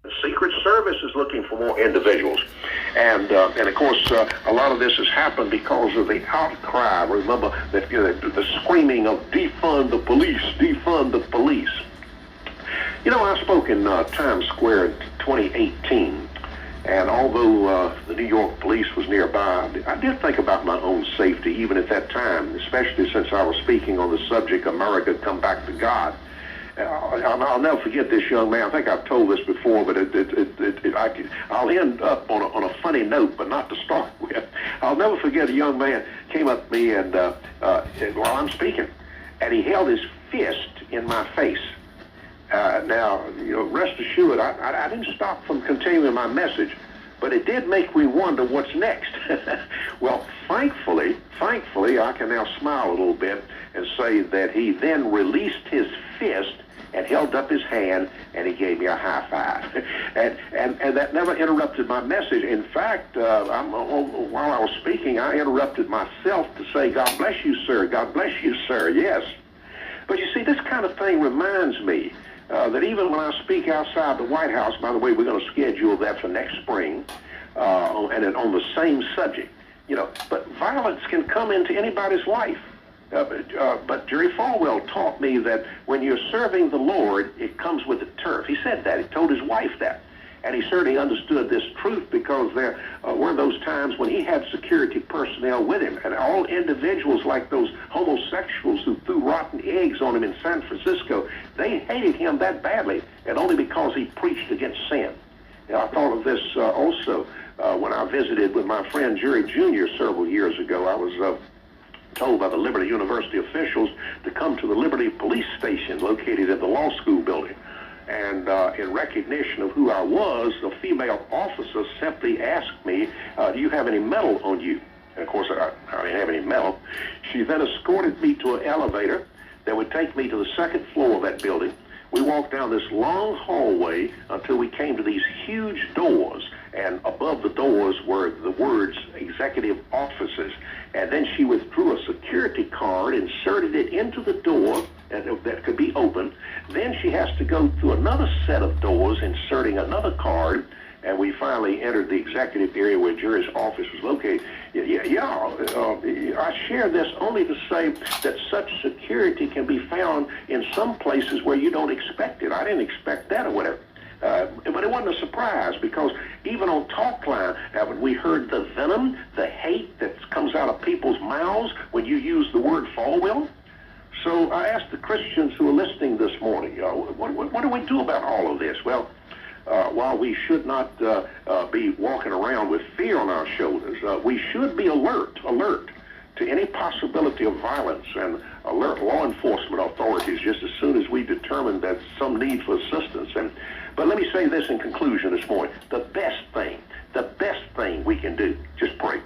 The Secret Service is looking for more individuals. And of course, a lot of this has happened because of the outcry. Remember that the screaming of defund the police, defund the police. You know, I spoke in Times Square in 2018, and although the New York police was nearby, I did think about my own safety even at that time, especially since I was speaking on the subject, America, Come Back to God. I'll never forget this young man. I think I've told this before, but I'll end up on a funny note, but not to start with. I'll never forget a young man came up to me and while I'm speaking, and he held his fist in my face. Now, you know, rest assured, I didn't stop from continuing my message, but it did make me wonder what's next. Well, thankfully, I can now smile a little bit and say that he then released his fist and held up his hand, and he gave me a high five. and that never interrupted my message. In fact, while I was speaking, I interrupted myself to say, God bless you, sir. God bless you, sir. Yes. But you see, this kind of thing reminds me that even when I speak outside the White House, by the way, we're going to schedule that for next spring, and on the same subject, you know, but violence can come into anybody's life. But Jerry Falwell taught me that when you're serving the Lord, it comes with the turf. He said that. He told his wife that. And he certainly understood this truth because there were those times when he had security personnel with him. And all individuals like those homosexuals who threw rotten eggs on him in San Francisco, they hated him that badly, and only because he preached against sin. You know, I thought of this also when I visited with my friend Jerry Jr. several years ago. I was told by the Liberty University officials to come to the Liberty Police Station located in the law school building. And in recognition of who I was, the female officer simply asked me, do you have any metal on you? And of course, I didn't have any metal. She then escorted me to an elevator that would take me to the second floor of that building. We walked down this long hallway until we came to these huge doors, and above the doors were the words executive offices. And then she withdrew a security card, inserted it into the door that could be opened. Then she has to go through another set of doors, inserting another card, and we finally entered the executive area where Jerry's office was located. I share this only to say that such security can be found in some places where you don't expect it. I didn't expect that or whatever. But it wasn't a surprise, because even on talk line, when we heard the venom, the hate that comes out of people's mouths when you use the word Falwell. So I asked the Christians who are listening this morning, what do we do about all of this? Well, while we should not be walking around with fear on our shoulders, we should be alert to any possibility of violence, and alert law enforcement authorities just as soon as we determine that some need for assistance. But let me say this in conclusion this morning. The best thing we can do, just pray.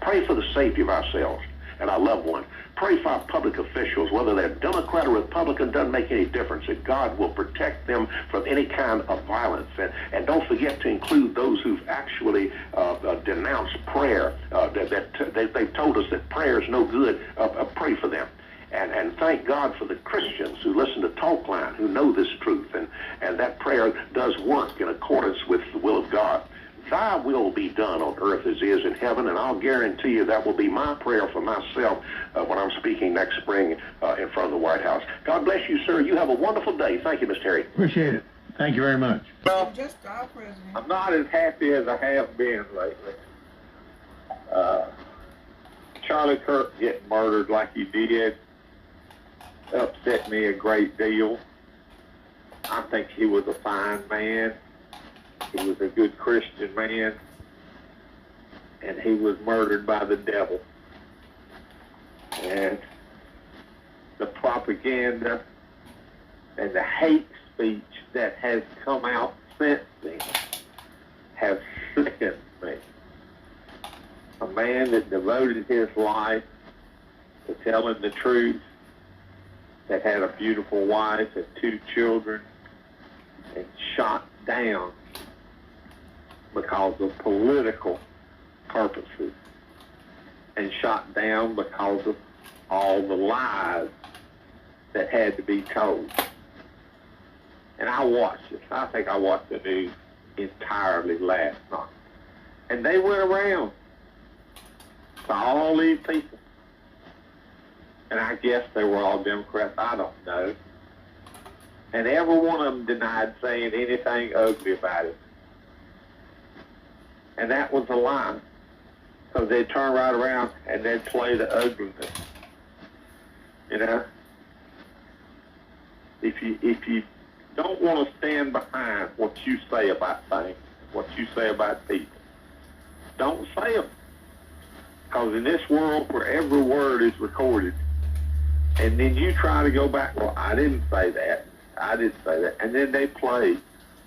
Pray for the safety of ourselves and our loved ones. Pray for our public officials, whether they're Democrat or Republican, doesn't make any difference, that God will protect them from any kind of violence. And don't forget to include those who've actually denounced prayer, they've told us that prayer is no good. Pray for them. And thank God for the Christians who listen to Talkline, who know this truth, and that prayer does work in accordance with the will of God. Thy will be done on earth as is in heaven, and I'll guarantee you that will be my prayer for myself when I'm speaking next spring in front of the White House. God bless you, sir. You have a wonderful day. Thank you, Mr. Terry. Appreciate it. Thank you very much. Well, I'm not as happy as I have been lately. Charlie Kirk getting murdered like he did upset me a great deal. I think he was a fine man. He was a good Christian man, and he was murdered by the devil. And the propaganda and the hate speech that has come out since then have sickened me. A man that devoted his life to telling the truth, that had a beautiful wife and 2 children, and shot down because of political purposes, and shot down because of all the lies that had to be told. And I watched it. I think I watched the news entirely last night. And they went around to all these people. And I guess they were all Democrats. I don't know. And every one of them denied saying anything ugly about it. And that was a lie. So they'd turn right around and they'd play the ugliness. You know? If you don't want to stand behind what you say about things, what you say about people, don't say them. Because in this world where every word is recorded, and then you try to go back, well, I didn't say that, I didn't say that, and then they play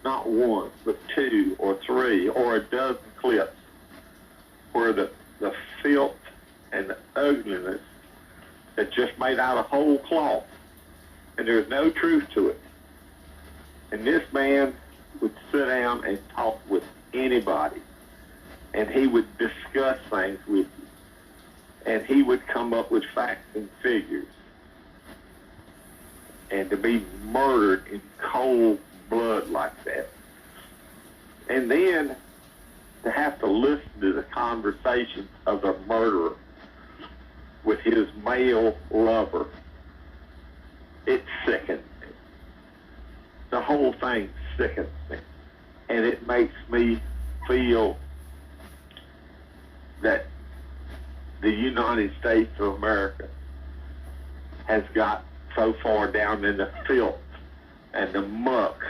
not one, but 2 or 3 or a dozen clips where the filth and the ugliness that's just made out of whole cloth, and there's no truth to it. And this man would sit down and talk with anybody, and he would discuss things with you, and he would come up with facts and figures. And to be murdered in cold blood like that, and then to have to listen to the conversations of the murderer with his male lover, it sickens me. The whole thing sickens me. And it makes me feel that the United States of America has got so far down in the filth and the muck.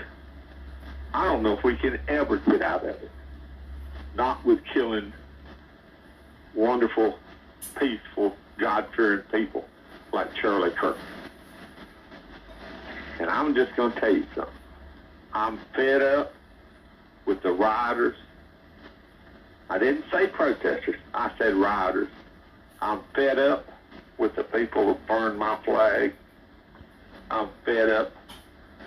I don't know if we can ever get out of it. Not with killing wonderful, peaceful, God-fearing people like Charlie Kirk. And I'm just going to tell you something. I'm fed up with the rioters. I didn't say protesters. I said rioters. I'm fed up with the people who burned my flag. I'm fed up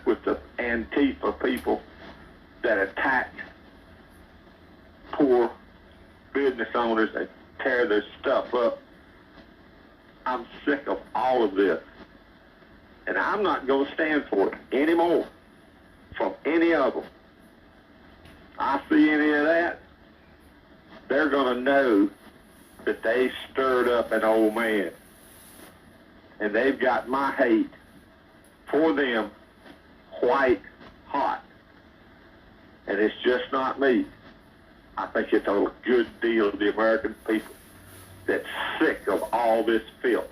with the Antifa people that attack poor business owners and tear their stuff up. I'm sick of all of this. And I'm not going to stand for it anymore from any of them. I see any of that, they're going to know that they stirred up an old man. And they've got my hate for them white hot. And it's just not me. I think it's a good deal of the American people that's sick of all this filth.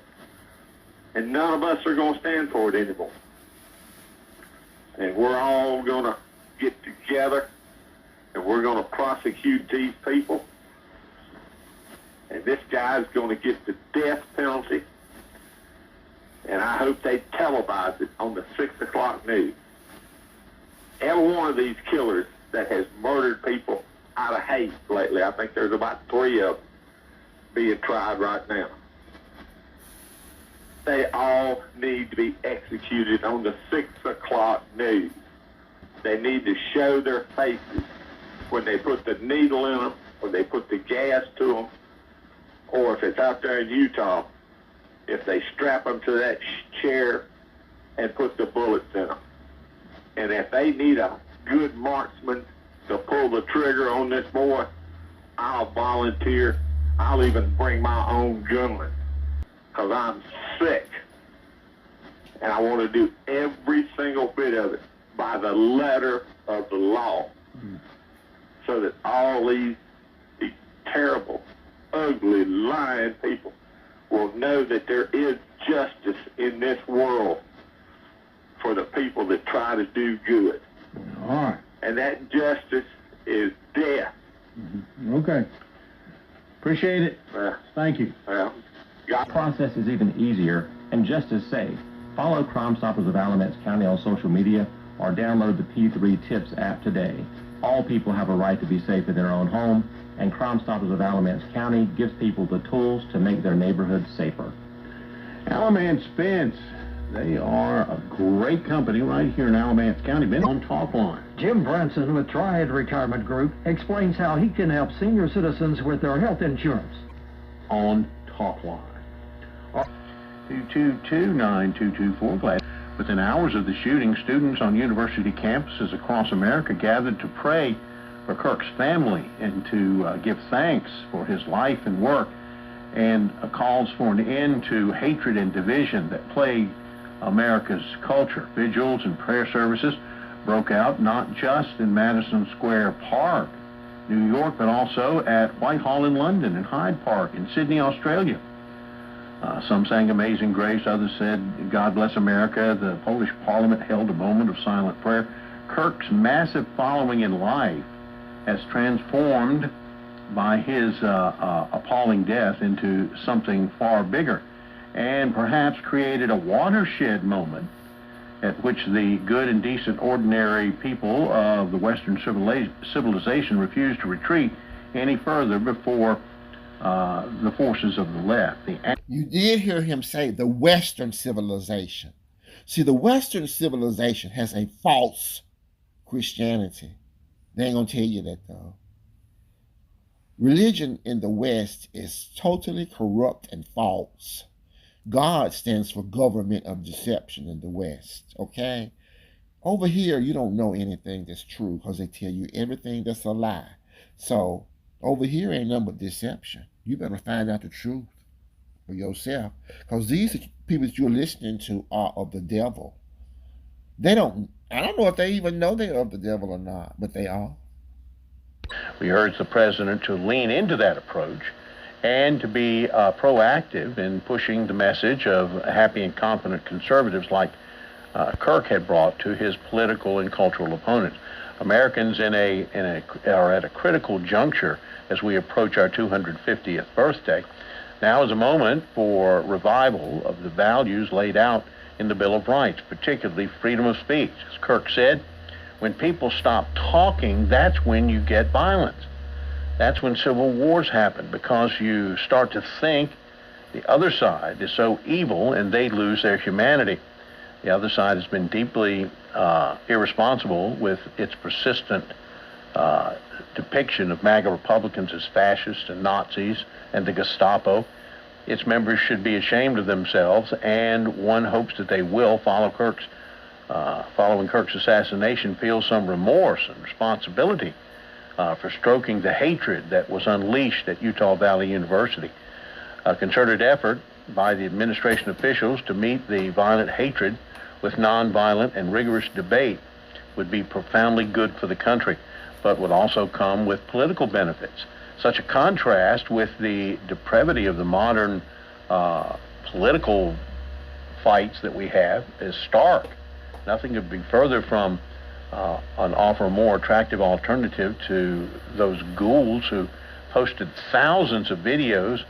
And none of us are going to stand for it anymore. And we're all going to get together and we're going to prosecute these people. And this guy's going to get the death penalty. And I hope they televise it on the 6 o'clock news. Every one of these killers that has murdered people out of hate lately, I think there's about 3 of them being tried right now. They all need to be executed on the 6 o'clock news. They need to show their faces when they put the needle in them, when they put the gas to them, or if it's out there in Utah, if they strap them to that chair and put the bullets in them. And if they need a good marksman to pull the trigger on this boy, I'll volunteer. I'll even bring my own gunman, because I'm sick. And I want to do every single bit of it by the letter of the law, so that all these terrible, ugly, lying people will know that there is justice in this world for the people that try to do good. All right. And that justice is death. Mm-hmm. Okay. Appreciate it. Thank you. Well, The process is even easier and just as safe. Follow Crime Stoppers of Alamance County on social media or download the P3 Tips app today. All people have a right to be safe in their own home, and Crime Stoppers of Alamance County gives people the tools to make their neighborhoods safer. Alamance Fence. They are a great company right here in Alamance County. Been on Talk Line. Jim Branson with Triad Retirement Group explains how he can help senior citizens with their health insurance. On Talk Line. 222-9224. Glad. Within hours of the shooting, students on university campuses across America gathered to pray for Kirk's family and to give thanks for his life and work, and calls for an end to hatred and division that plague America's culture. Vigils and prayer services broke out not just in Madison Square Park, New York, but also at Whitehall in London and Hyde Park in Sydney, Australia. Some sang Amazing Grace, others said, God Bless America. The Polish Parliament held a moment of silent prayer. Kirk's massive following in life has transformed by his appalling death into something far bigger, and perhaps created a watershed moment at which the good and decent ordinary people of the Western civilization refused to retreat any further before the forces of the left. You did hear him say the Western civilization. See, the Western civilization has a false Christianity. They ain't gonna tell you that though. Religion in the West is totally corrupt and false. God stands for government of deception in the West, okay? Over here, you don't know anything that's true because they tell you everything that's a lie. So over here ain't nothing but deception. You better find out the truth for yourself, because these people that you're listening to are of the devil. I don't know if they even know they're of the devil or not, but they are. We urge the president to lean into that approach and to be proactive in pushing the message of happy and confident conservatives like Kirk had brought to his political and cultural opponents. Americans are at a critical juncture as we approach our 250th birthday. Now is a moment for revival of the values laid out in the Bill of Rights, particularly freedom of speech. As Kirk said, when people stop talking, that's when you get violence. That's when civil wars happen, because you start to think the other side is so evil and they lose their humanity. The other side has been deeply irresponsible with its persistent depiction of MAGA Republicans as fascists and Nazis and the Gestapo. Its members should be ashamed of themselves, and one hopes that they will, following Kirk's assassination, feel some remorse and responsibility for stroking the hatred that was unleashed at Utah Valley University. A concerted effort by the administration officials to meet the violent hatred with nonviolent and rigorous debate would be profoundly good for the country, but would also come with political benefits. Such a contrast with the depravity of the modern political fights that we have is stark. Nothing could be further from offer a more attractive alternative to those ghouls who posted thousands of videos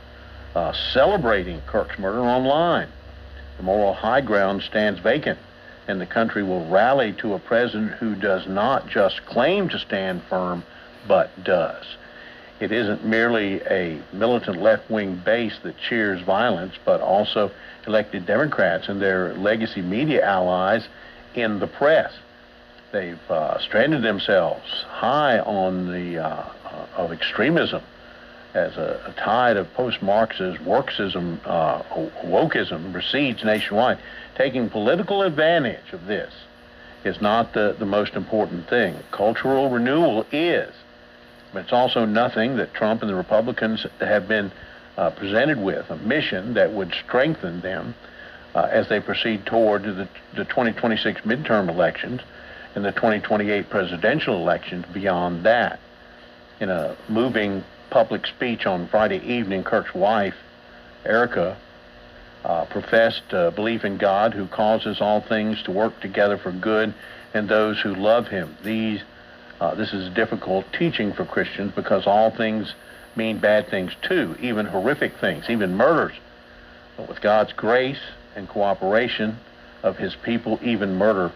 celebrating Kirk's murder online. The moral high ground stands vacant, and the country will rally to a president who does not just claim to stand firm, but does. It isn't merely a militant left-wing base that cheers violence, but also elected Democrats and their legacy media allies in the press. They've stranded themselves high on the of extremism as a tide of post-Marxist worksism, wokeism recedes nationwide. Taking political advantage of this is not the most important thing. Cultural renewal is, but it's also nothing that Trump and the Republicans have been presented with, a mission that would strengthen them as they proceed toward the 2026 midterm elections and the 2028 presidential elections beyond that. In a moving public speech on Friday evening, Kirk's wife, Erica, professed belief in God, who causes all things to work together for good and those who love him. This is difficult teaching for Christians, because all things mean bad things too, even horrific things, even murders. But with God's grace and cooperation of his people, even murder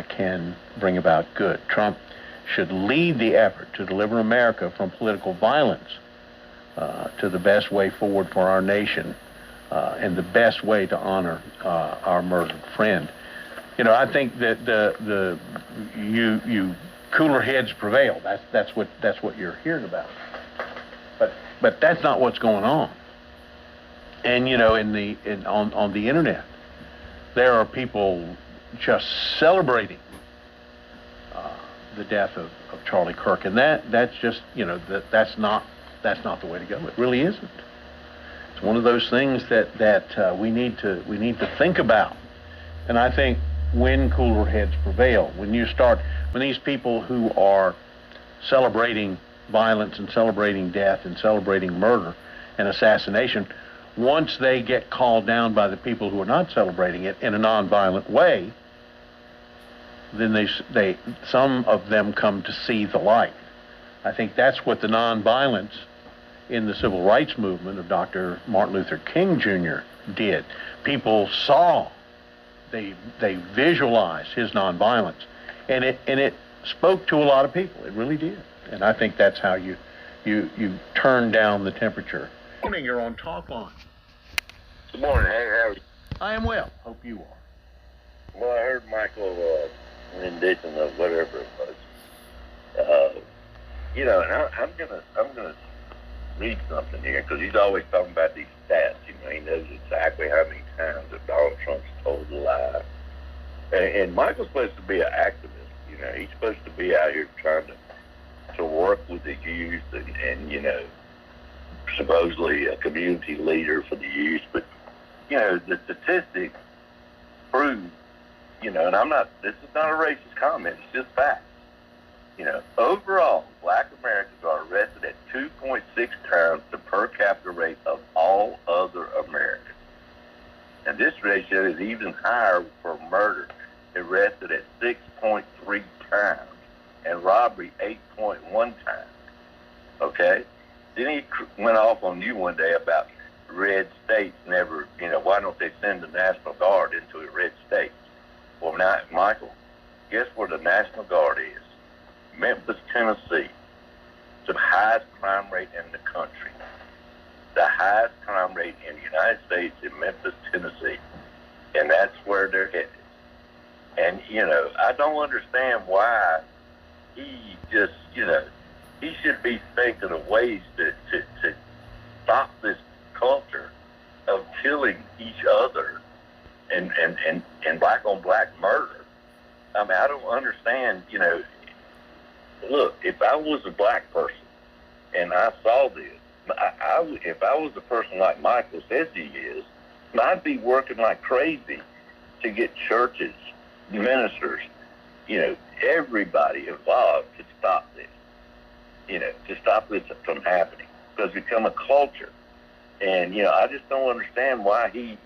can bring about good. Trump should lead the effort to deliver America from political violence to the best way forward for our nation and the best way to honor our murdered friend. You know, I think that you cooler heads prevail. That's what you're hearing about. But that's not what's going on. And you know, on the internet, there are people just celebrating the death of Charlie Kirk, and that's just, that's not the way to go. It really isn't. It's one of those things that we need to think about. And I think when cooler heads prevail, when these people who are celebrating violence and celebrating death and celebrating murder and assassination, once they get called down by the people who are not celebrating it in a nonviolent way, then some of them come to see the light. I think that's what the nonviolence in the civil rights movement of Dr. Martin Luther King Jr. did. People saw, they visualized his nonviolence, and it spoke to a lot of people. It really did. And I think that's how you turn down the temperature. Good morning, you're on Talk Line. Good morning, Hank. How are you? I am well. Hope you are. Well, I heard Michael rendition of whatever it was. And I'm gonna read something here because he's always talking about these stats. He knows exactly how many times that Donald Trump's told a lie. And Michael's supposed to be an activist. He's supposed to be out here trying to work with the youth and supposedly a community leader for the youth. But the statistics prove, and this is not a racist comment, it's just fact. Overall, black Americans are arrested at 2.6 times the per capita rate of all other Americans. And this ratio is even higher for murder, arrested at 6.3 times, and robbery 8.1 times. Okay? Then he went off on you one day about red states never, why don't they send the National Guard into a red state? Well, now, Michael, guess where the National Guard is? Memphis, Tennessee. It's the highest crime rate in the country. The highest crime rate in the United States in Memphis, Tennessee. And that's where they're headed. And, I don't understand why he just, he should be thinking of ways to stop this culture of killing each other and black on black murder. I mean, I don't understand, look, if I was a black person and I saw this, if I was a person like Michael says he is, I'd be working like crazy to get churches, ministers, everybody involved to stop this, to stop this from happening, because it's become a culture. And, I just don't understand why he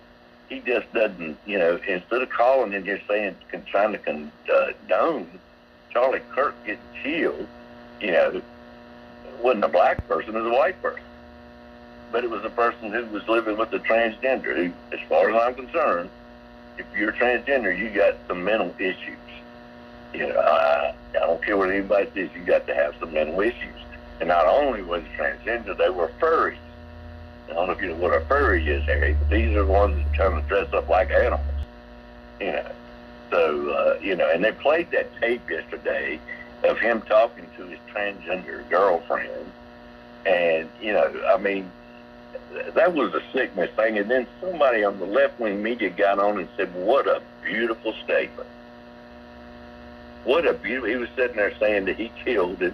just doesn't, instead of calling in here saying, trying to condone Charlie Kirk getting killed, it wasn't a black person, it was a white person. But it was a person who was living with a transgender, who, as far as I'm concerned, if you're transgender, you got some mental issues. I don't care what anybody says, you got to have some mental issues. And not only was it transgender, they were furries. I don't know if you know what a furry is, Harry, but these are the ones that kind of dress up like animals. So, and they played that tape yesterday of him talking to his transgender girlfriend. And, that was a sickness thing. And then somebody on the left-wing media got on and said, what a beautiful statement. What a beautiful, he was sitting there saying that he killed him.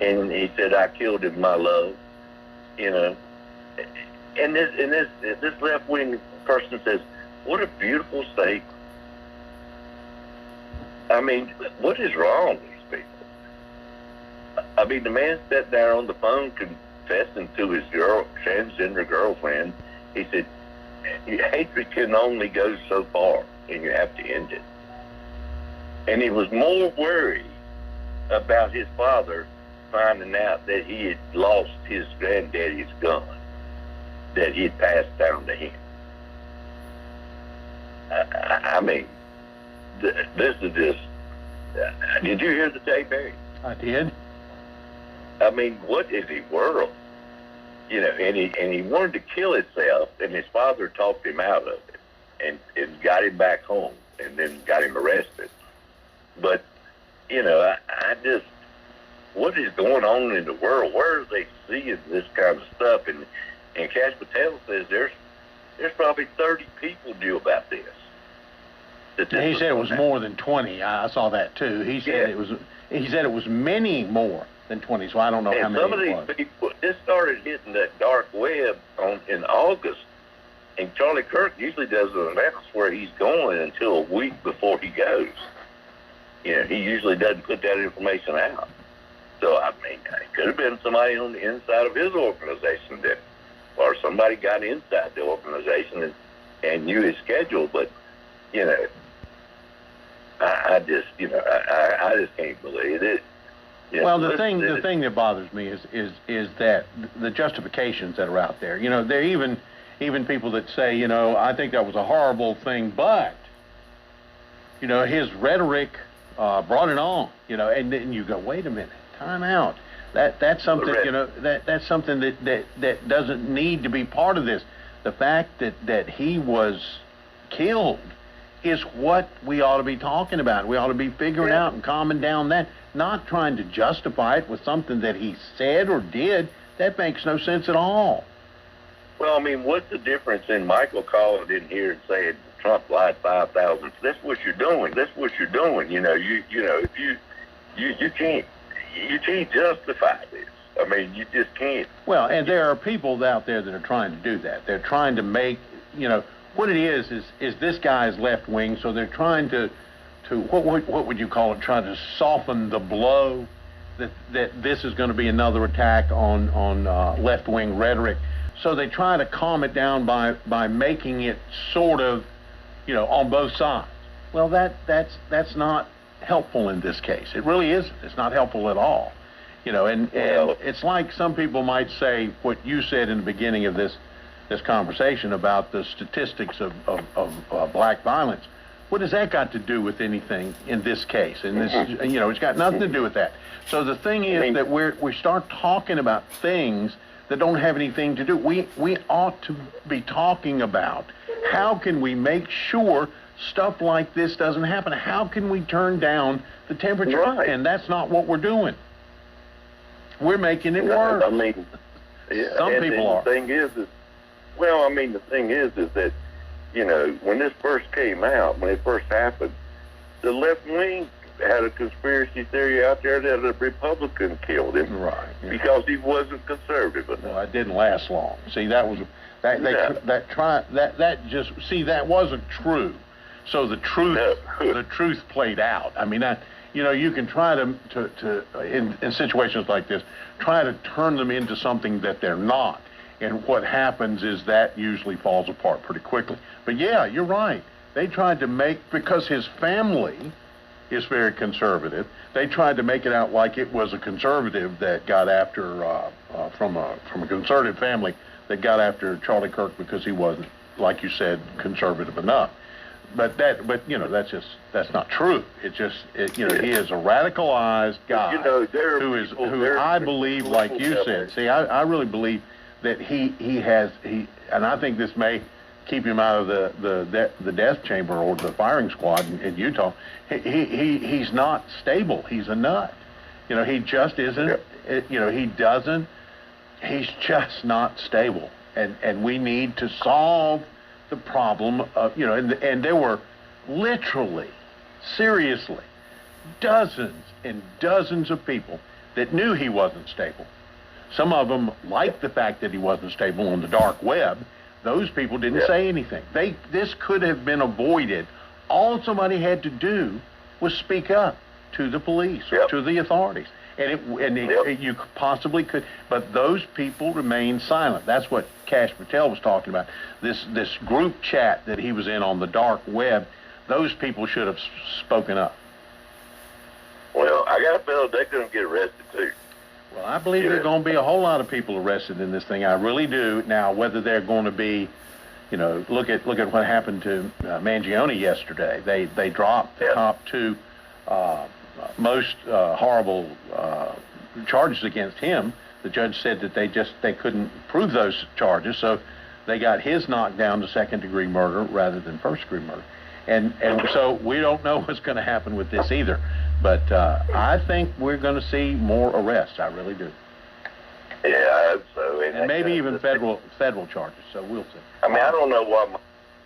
And he said, I killed him, my love. And this left-wing person says, what a beautiful statement. I mean, what is wrong with these people? I mean, the man sat there on the phone confessing to his transgender girlfriend. He said, hatred can only go so far, and you have to end it. And he was more worried about his father finding out that he had lost his granddaddy's gun that he had passed down to him. I mean, this is just... did you hear the tape, Barry? I did. I mean, what is the world? And he wanted to kill himself, and his father talked him out of it and got him back home and then got him arrested. But, I just... what is going on in the world? Where are they seeing this kind of stuff? And Cash Patel says there's probably 30 people knew about this. that this He was said it was gonna more than 20. I saw that too. He said He said it was many more than 20. So I don't know how And many some of it these was. people, this started hitting that dark web in August, and Charlie Kirk usually doesn't announce where he's going until a week before he goes. You know, he usually doesn't put that information out. So, I mean, it could have been somebody on the inside of his organization that, or somebody got inside the organization and knew his schedule, but, you know, I just can't believe it. You know, Well, the thing that bothers me is that the justifications that are out there. You know, there are even people that say, you know, I think that was a horrible thing, but you know, his rhetoric brought it on. You know, and then you go, wait a minute, time out. That's something, you know, that's something that doesn't need to be part of this. The fact that he was killed is what we ought to be talking about. We ought to be figuring out and calming down that, not trying to justify it with something that he said or did. That makes no sense at all. Well, I mean, what's the difference in Michael calling in here and saying Trump lied 5,000? That's what you're doing. That's what you're doing. You know, you know, if you can't justify this. I mean, you just can't. Well, and there are people out there that are trying to do that. They're trying to make, you know, what it is this guy is left wing, so they're trying to what would you call it? Trying to soften the blow that this is going to be another attack on left wing rhetoric. So they try to calm it down by making it sort of, you know, on both sides. Well, that's not helpful in this case. It really isn't. It's not helpful at all. You know, and it's like some people might say what you said in the beginning of this conversation about the statistics of black violence. What has that got to do with anything in this case? And this, you know, it's got nothing to do with that. So the thing is that we start talking about things that don't have anything to do. We ought to be talking about how can we make sure stuff like this doesn't happen. How can we turn down the temperature? Right. And that's not what we're doing. We're making it worse. I mean, yeah, Some people are. The thing is that, you know, when this first came out, when it first happened, the left wing had a conspiracy theory out there that a Republican killed him, Right. Yeah. because he wasn't conservative enough. Well, it didn't last long. See, that wasn't true. So the truth played out. I mean, you know, you can try to in situations like this, try to turn them into something that they're not. And what happens is that usually falls apart pretty quickly. But yeah, you're right. They tried to because his family is very conservative, they tried to make it out like it was a conservative that got after, from a conservative family, that got after Charlie Kirk because he wasn't, like you said, conservative enough. But you know, that's not true. You know, he is a radicalized guy, you know, who I believe, like you said. See, I really believe that he and I think this may keep him out of the death chamber or the firing squad in Utah. He's not stable. He's a nut. You know, he just isn't. You know, he's just not stable. And we need to solve the problem of, you know, and there were literally, seriously, dozens and dozens of people that knew he wasn't stable. Some of them liked the fact that he wasn't stable on the dark web. Those people didn't say anything. This could have been avoided. All somebody had to do was speak up to the police or to the authorities. You possibly could, but those people remained silent. That's what Kash Patel was talking about. This group chat that he was in on the dark web, those people should have spoken up. Well, I got a feeling they're going to get arrested too. Well, I believe there are going to be a whole lot of people arrested in this thing. I really do. Now, whether they're going to be, you know, look at what happened to Mangione yesterday. They dropped the top two most horrible charges against him. The judge said that they couldn't prove those charges, so they got his knocked down to second-degree murder rather than first-degree murder. And so we don't know what's going to happen with this either. But I think we're going to see more arrests. I really do. Yeah, I hope so. And maybe even federal charges. So we'll see. I mean, I don't know why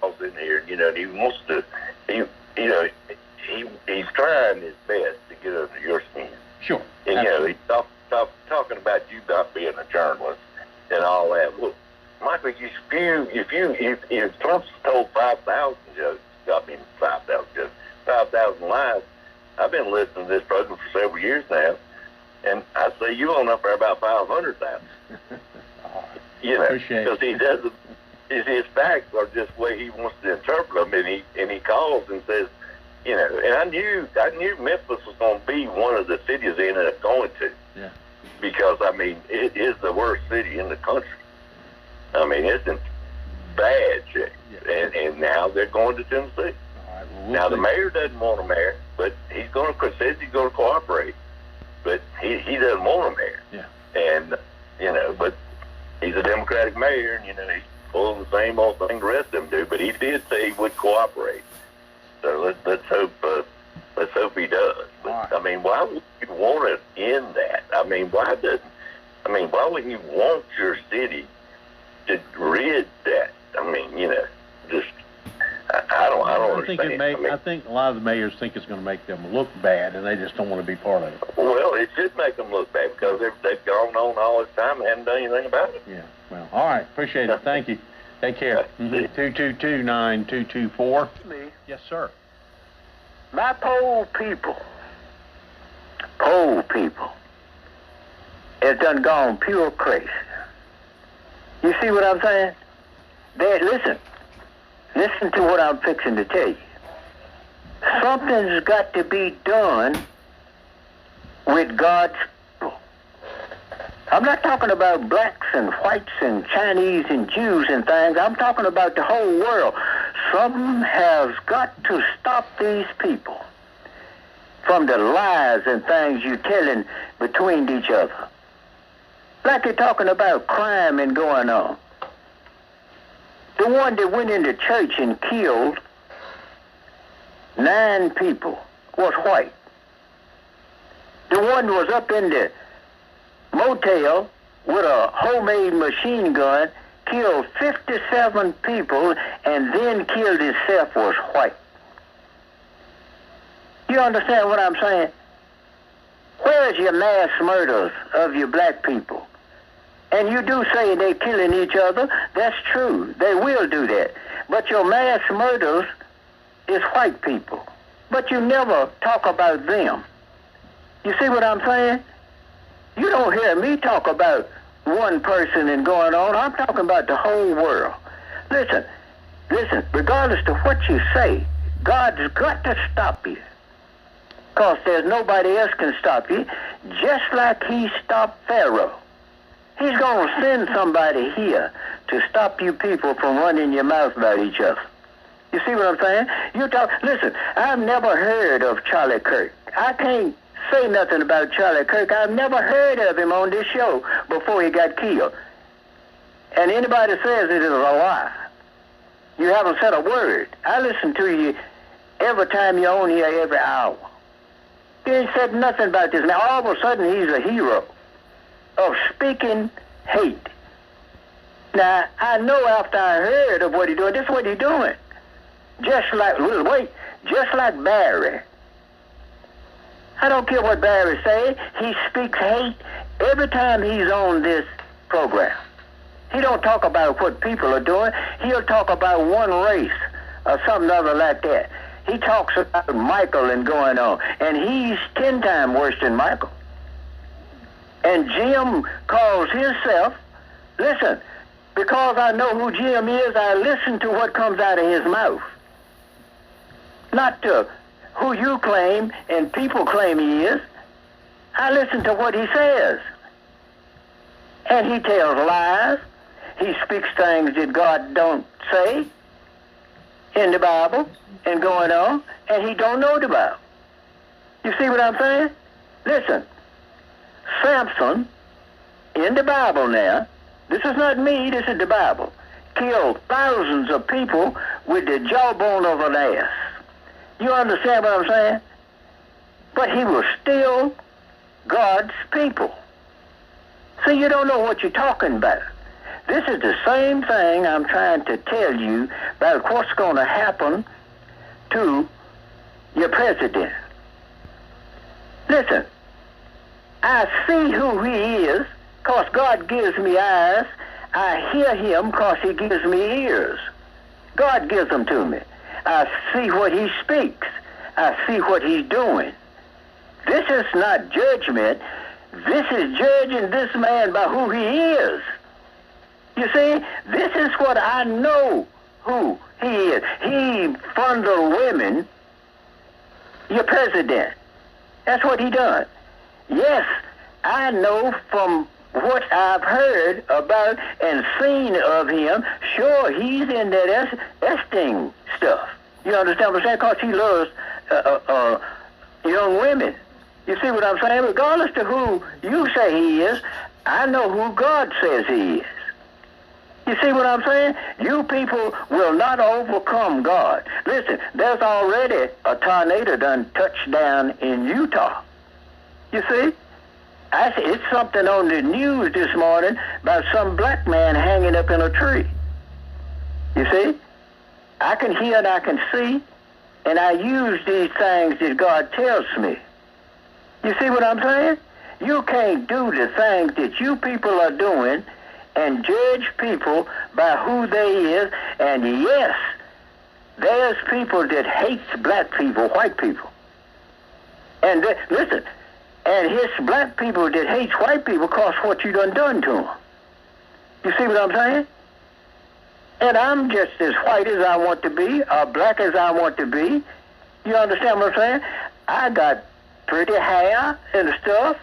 Michael's in here. You know, he he's trying his best to get under your skin. Sure. And, he's talking about you not being a journalist and all that. Look, Michael, if Trump's told 5,000 jokes, 5,000 lies, I've been listening to this program for several years now, and I say you on up there about 500,000. Because he doesn't. His facts are just the way he wants to interpret them, and he calls and says, and I knew Memphis was going to be one of the cities they ended up going to. Yeah. Because it is the worst city in the country. It's in bad shape, and now they're going to Tennessee. All right, well, now the mayor doesn't want a mayor, but says he's going to cooperate, but he doesn't want a mayor. Yeah. And but he's a Democratic mayor, and he's pulling the same old thing the rest of them do. But he did say he would cooperate. So let's hope he does. But right. Why would you want to end that? Why wouldn't you want your city to rid that? I don't understand. I think a lot of the mayors think it's going to make them look bad, and they just don't want to be part of it. Well, it should make them look bad because they've gone on all this time and haven't done anything about it. Yeah. Well, all right. Appreciate it. Thank you. Take care. 222-9224. Me. Yes, sir. My poor people, has done gone pure crazy. You see what I'm saying? Listen to what I'm fixing to tell you. Something's got to be done with God's people. I'm not talking about blacks and whites and Chinese and Jews and things. I'm talking about the whole world. Something has got to stop these people from the lies and things you're telling between each other. Like you're talking about crime and going on. The one that went into church and killed 9 people was white. The one who was up in the motel with a homemade machine gun, killed 57 people, and then killed himself was white. You understand what I'm saying? Where's your mass murders of your black people? And you do say they're killing each other. That's true. They will do that. But your mass murders is white people. But you never talk about them. You see what I'm saying? You don't hear me talk about one person and going on. I'm talking about the whole world. Listen, regardless of what you say, God's got to stop you. Because there's nobody else can stop you, just like he stopped Pharaoh. He's going to send somebody here to stop you people from running your mouth about each other. You see what I'm saying? Listen, I've never heard of Charlie Kirk. I can't say nothing about Charlie Kirk. I've never heard of him on this show before he got killed. And anybody says it is a lie. You haven't said a word. I listen to you every time you're on here, every hour. You ain't said nothing about this. Now, all of a sudden, he's a hero of speaking hate. Now, I know after I heard of what he's doing, this is what he's doing. Just like Barry. I don't care what Barry say. He speaks hate every time he's on this program. He don't talk about what people are doing. He'll talk about one race or something other like that. He talks about Michael and going on. And he's 10 times worse than Michael. And Jim calls himself, listen, because I know who Jim is, I listen to what comes out of his mouth. Not to who you claim and people claim he is. I listen to what he says. And he tells lies. He speaks things that God don't say in the Bible and going on, and he don't know the Bible. You see what I'm saying? Listen, Samson, in the Bible now, this is not me, this is the Bible, killed thousands of people with the jawbone of an ass. You understand what I'm saying? But he was still God's people. See, you don't know what you're talking about. This is the same thing I'm trying to tell you about what's going to happen to your president. Listen, I see who he is, because God gives me eyes. I hear him because he gives me ears. God gives them to me. I see what he speaks. I see what he's doing. This is not judgment. This is judging this man by who he is. You see, this is what I know who he is. He fondled women, your president. That's what he done. Yes, I know from what I've heard about and seen of him, sure, he's in that Esting stuff. You understand what I'm saying? Because he loves young women. You see what I'm saying? Regardless to who you say he is, I know who God says he is. You see what I'm saying? You people will not overcome God. Listen, there's already a tornado done touched down in Utah. You see? It's something on the news this morning about some black man hanging up in a tree. You see? I can hear and I can see, and I use these things that God tells me. You see what I'm saying? You can't do the things that you people are doing and judge people by who they is. And yes, there's people that hates black people, white people. And listen, and his black people that hates white people because what you done to them. You see what I'm saying? And I'm just as white as I want to be, or black as I want to be. You understand what I'm saying? I got pretty hair and stuff.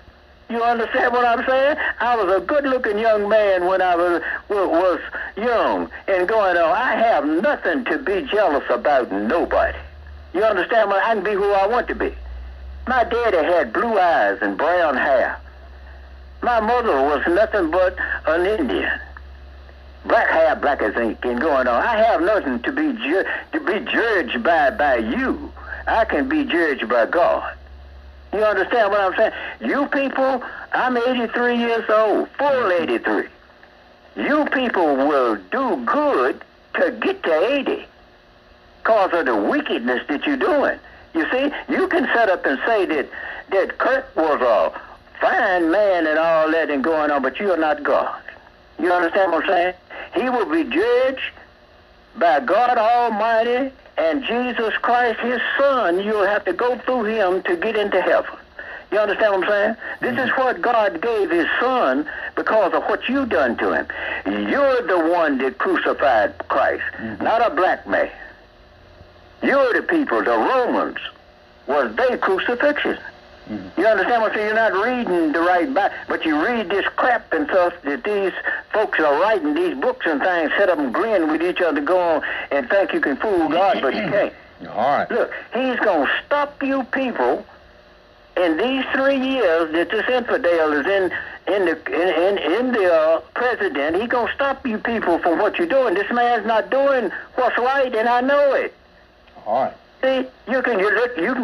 You understand what I'm saying? I was a good-looking young man when I was young and going on. I have nothing to be jealous about nobody. You understand what? I can be who I want to be. My daddy had blue eyes and brown hair. My mother was nothing but an Indian. Black hair, black as ink, and going on. I have nothing to be judged by you. I can be judged by God. You understand what I'm saying? You people, I'm 83 years old, full 83. You people will do good to get to 80 because of the wickedness that you're doing. You see, you can set up and say that Kirk was a fine man and all that and going on, but you are not God. You understand what I'm saying? He will be judged by God Almighty and Jesus Christ, his son. You'll have to go through him to get into heaven. You understand what I'm saying? This is what God gave his son because of what you done to him. You're the one that crucified Christ, not a black man. You're the people, the Romans, was their crucifixion. You understand what I'm saying? You're not reading the right Bible, but you read this crap and stuff that these folks are writing, these books and things, sit up and grin with each other, go on and think you can fool God, but you can't. All right. Look, he's going to stop you people in these 3 years that this infidel is in the president. He's going to stop you people from what you're doing. This man's not doing what's right, and I know it. All right. See, you can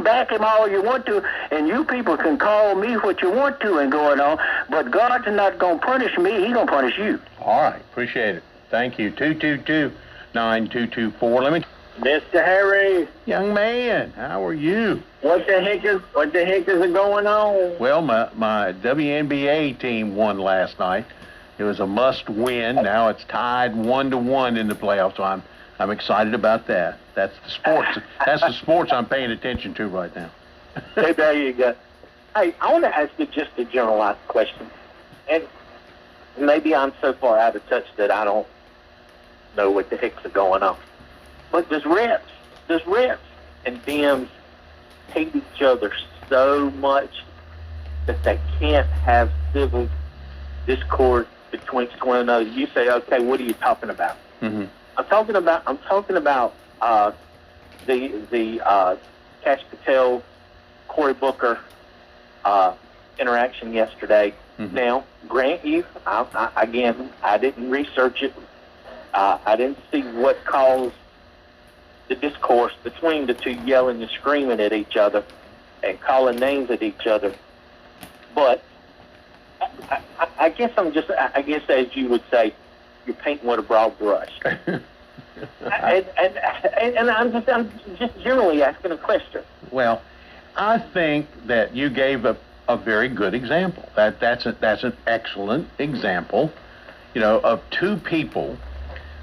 back him all you want to, and you people can call me what you want to and going on, but God's not going to punish me. He's going to punish you. All right. Appreciate it. Thank you. 222-9224. Let me... Mr. Harry, Young man, how are you? what the heck is going on? Well, my WNBA team won last night. It was a must-win. Now it's tied 1-1 in the playoffs, so I'm excited about that. That's the sports. That's the sports I'm paying attention to right now. Hey, there you go. Hey, I want to ask you just a generalized question, and maybe I'm so far out of touch that I don't know what the heck's going on. But does Reps and Dems hate each other so much that they can't have civil discord between one another? You say, okay, what are you talking about? Mm-hmm. I'm talking about the Cash Patel, Cory Booker interaction yesterday. Mm-hmm. Now, grant you, I didn't research it. I didn't see what caused the discourse between the two yelling and screaming at each other and calling names at each other. But I guess as you would say, you're painting with a broad brush. And I'm just generally asking a question. Well, I think that you gave a very good example. That's an excellent example, of two people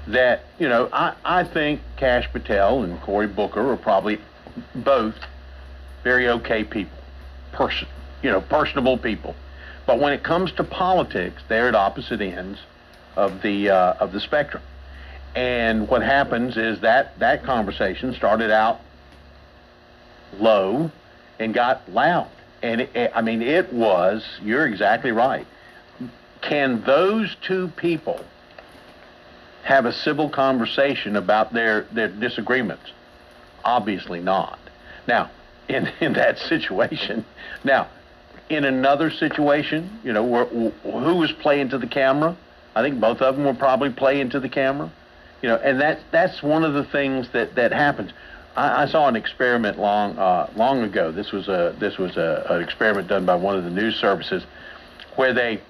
that, I think Kash Patel and Cory Booker are probably both very okay people, personable people. But when it comes to politics, they're at opposite ends of the spectrum. And what happens is that conversation started out low and got loud. And it was, you're exactly right. Can those two people have a civil conversation about their disagreements? Obviously not. Now, in that situation, in another situation, who was playing to the camera? I think both of them were probably playing to the camera. And that's one of the things that happens. I saw an experiment long ago. This was an experiment done by one of the news services, where they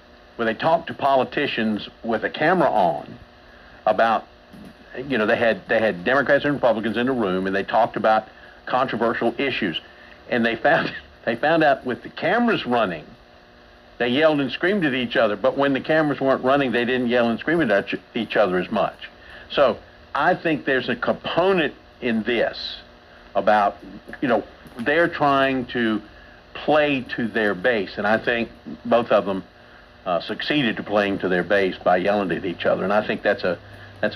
talked to politicians with a camera on about, they had Democrats and Republicans in the room, and they talked about controversial issues, and they found out with the cameras running, they yelled and screamed at each other, but when the cameras weren't running, they didn't yell and scream at each other as much. So I think there's a component in this about, they're trying to play to their base, and I think both of them succeeded to playing to their base by yelling at each other, and I think that's a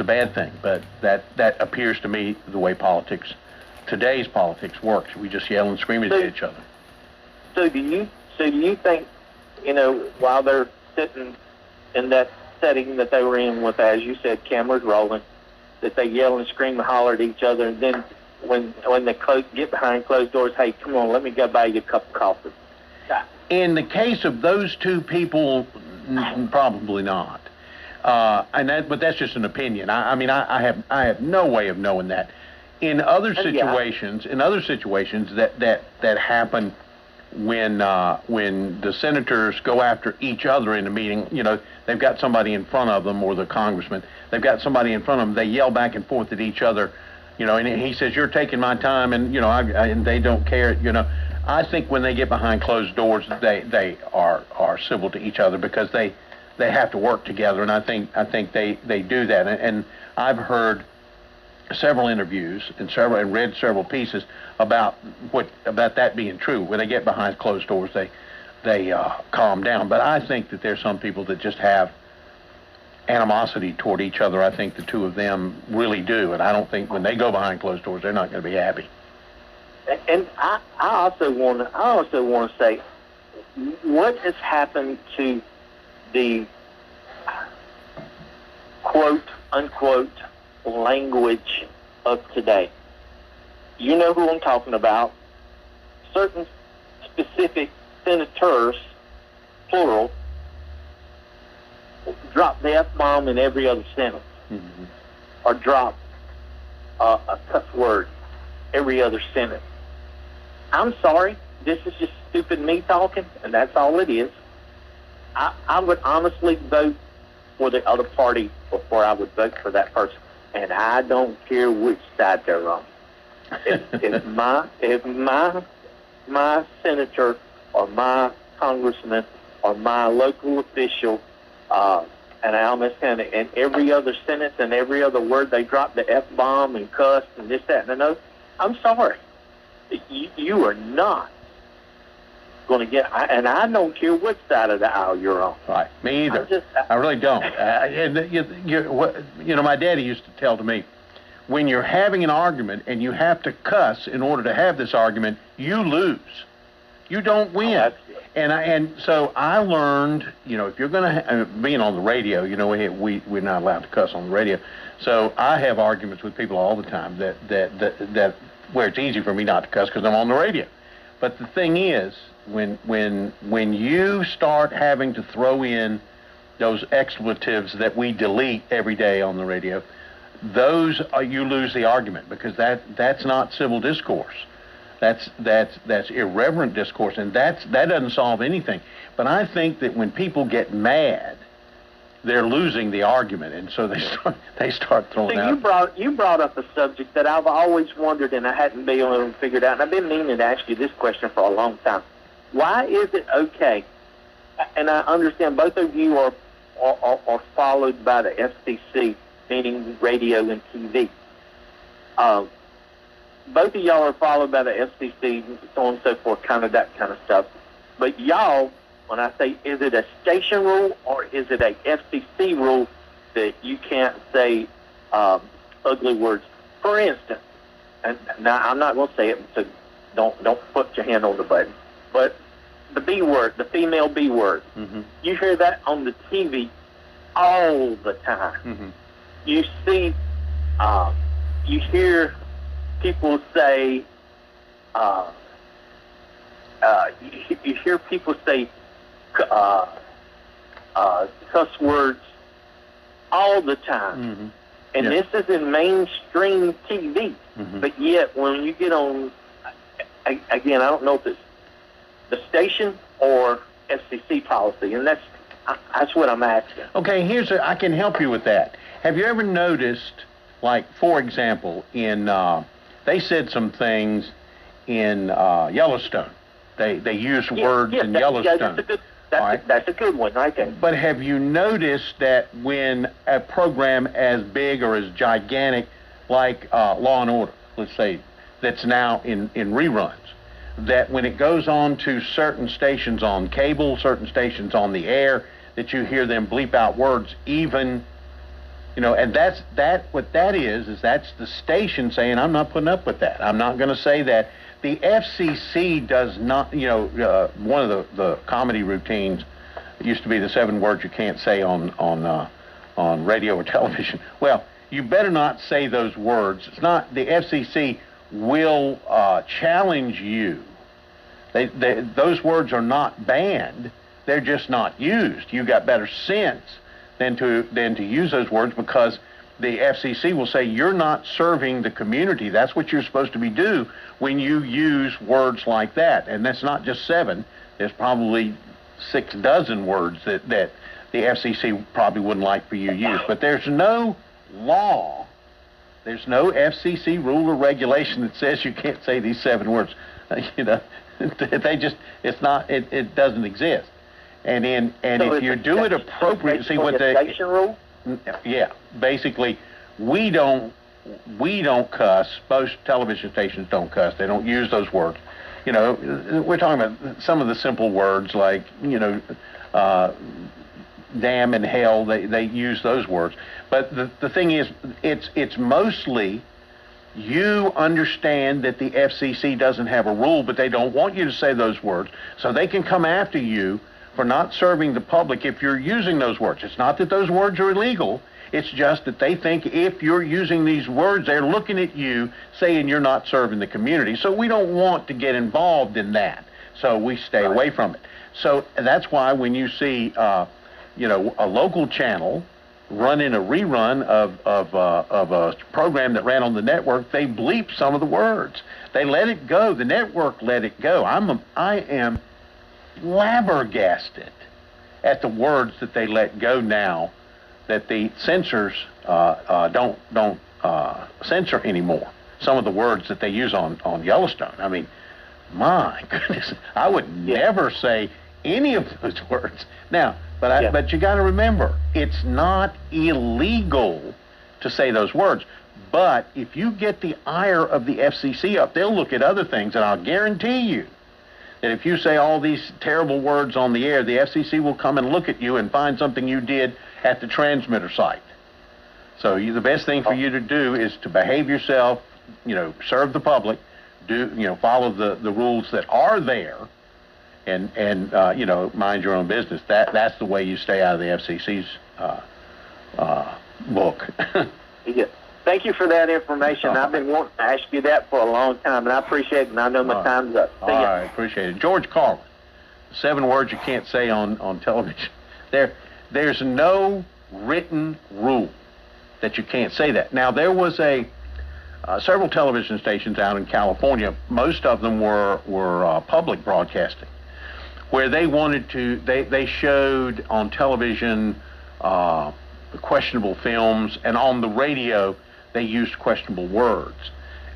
bad thing. But that appears to me the way today's politics works. We just yell and scream at each other. So do you think, while they're sitting in that setting that they were in with, as you said, cameras rolling, that they yell and scream and holler at each other, and then when they get behind closed doors, hey, come on, let me go buy you a cup of coffee? In the case of those two people, probably not. But that's just an opinion. I have no way of knowing that. In other situations, that happen when the senators go after each other in a meeting, they've got somebody in front of them, or the congressman, they've got somebody in front of them, they yell back and forth at each other, and he says, you're taking my time, and, and they don't care, I think when they get behind closed doors, they are civil to each other because they have to work together, and I think they do that. And I've heard several interviews and read several pieces about that being true. When they get behind closed doors, they calm down. But I think that there's some people that just have animosity toward each other. I think the two of them really do, and I don't think when they go behind closed doors, they're not going to be happy. And I also want to say, what has happened to the quote unquote language of today? You know who I'm talking about. Certain specific senators, plural, drop the F-bomb in every other sentence, or drop a cuss word every other sentence. I'm sorry, this is just stupid me talking, and that's all it is. I would honestly vote for the other party before I would vote for that person, and I don't care which side they're on. If my senator or my congressman or my local official, and I understand it, in every other sentence and every other word they drop the F-bomb and cuss and this, that, and another, I'm sorry. You are not going to get, and I don't care which side of the aisle you're on. Right, me either. I really don't. My daddy used to tell to me, when you're having an argument and you have to cuss in order to have this argument, you lose. You don't win. Oh, and so I learned, if you're going to, being on the radio, we're not allowed to cuss on the radio. So I have arguments with people all the time that where it's easy for me not to cuss because I'm on the radio. But the thing is, when you start having to throw in those expletives that we delete every day on the radio, those you lose the argument, because that's not civil discourse. That's irreverent discourse, and that doesn't solve anything. But I think that when people get mad, they're losing the argument, and so they start throwing So out. you brought up a subject that I've always wondered, and I hadn't been able to figure it out. And I've been meaning to ask you this question for a long time. Why is it okay? And I understand both of you are followed by the FCC, meaning radio and TV. Both of y'all are followed by the FCC, so on and so forth, kind of that kind of stuff. But y'all, when I say, is it a station rule or is it a FCC rule that you can't say ugly words? For instance, and now I'm not going to say it, so don't put your hand on the button, but the B word, the female B word, you hear that on the TV all the time. You see, you hear people say, you hear people say cuss words all the time. And this is in mainstream TV. But yet, when you get on, again, I don't know if it's the station or FCC policy, and that's what I'm asking. Okay, I can help you with that. Have you ever noticed, like, for example, in they said some things in Yellowstone. They use words in Yellowstone. That's a good one, right there. But have you noticed that when a program as big or as gigantic like Law and Order, let's say, that's now in reruns, that when it goes on to certain stations on cable, certain stations on the air, that you hear them bleep out words, even, and that's what that is that's the station saying, I'm not putting up with that. I'm not going to say that. The FCC does not, one of the comedy routines used to be the 7 words you can't say on radio or television. Well, you better not say those words. It's not, the FCC will challenge you. Those words are not banned. They're just not used. You got better sense than to use those words, because the FCC will say you're not serving the community. That's what you're supposed to be do when you use words like that. And that's not just 7. There's probably 6 dozen words that the FCC probably wouldn't like for you to use. But there's no law, there's no FCC rule or regulation that says you can't say these 7 words. It doesn't exist. And so if you do it appropriately, see what the station rule? Yeah, basically, we don't cuss. Most television stations don't cuss. They don't use those words. We're talking about some of the simple words like, damn and hell. They use those words. But the thing is, it's mostly, you understand that the FCC doesn't have a rule, but they don't want you to say those words, so they can come after you for not serving the public if you're using those words. It's not that those words are illegal. It's just that they think if you're using these words, they're looking at you saying you're not serving the community. So we don't want to get involved in that. So we stay away from it. So that's why when you see, a local channel running a rerun of a program that ran on the network, they bleep some of the words. They let it go. The network let it go. I am flabbergasted at the words that they let go now, that the censors don't censor anymore. Some of the words that they use on Yellowstone. I mean, my goodness, I would never say any of those words. Now, but you got to remember, it's not illegal to say those words. But if you get the ire of the FCC up, they'll look at other things, and I'll guarantee you that if you say all these terrible words on the air, the FCC will come and look at you and find something you did at the transmitter site. So the best thing for you to do is to behave yourself, serve the public, follow the rules that are there, and mind your own business. That's the way you stay out of the FCC's book. Yeah. Thank you for that information. I've been wanting to ask you that for a long time, and I appreciate it, and I know my time's up. All right, appreciate it. George Carlin, 7 words you can't say on television. There's no written rule that you can't say that. Now, there was several television stations out in California. Most of them were public broadcasting, where they wanted to, they showed on television questionable films, and on the radio they used questionable words,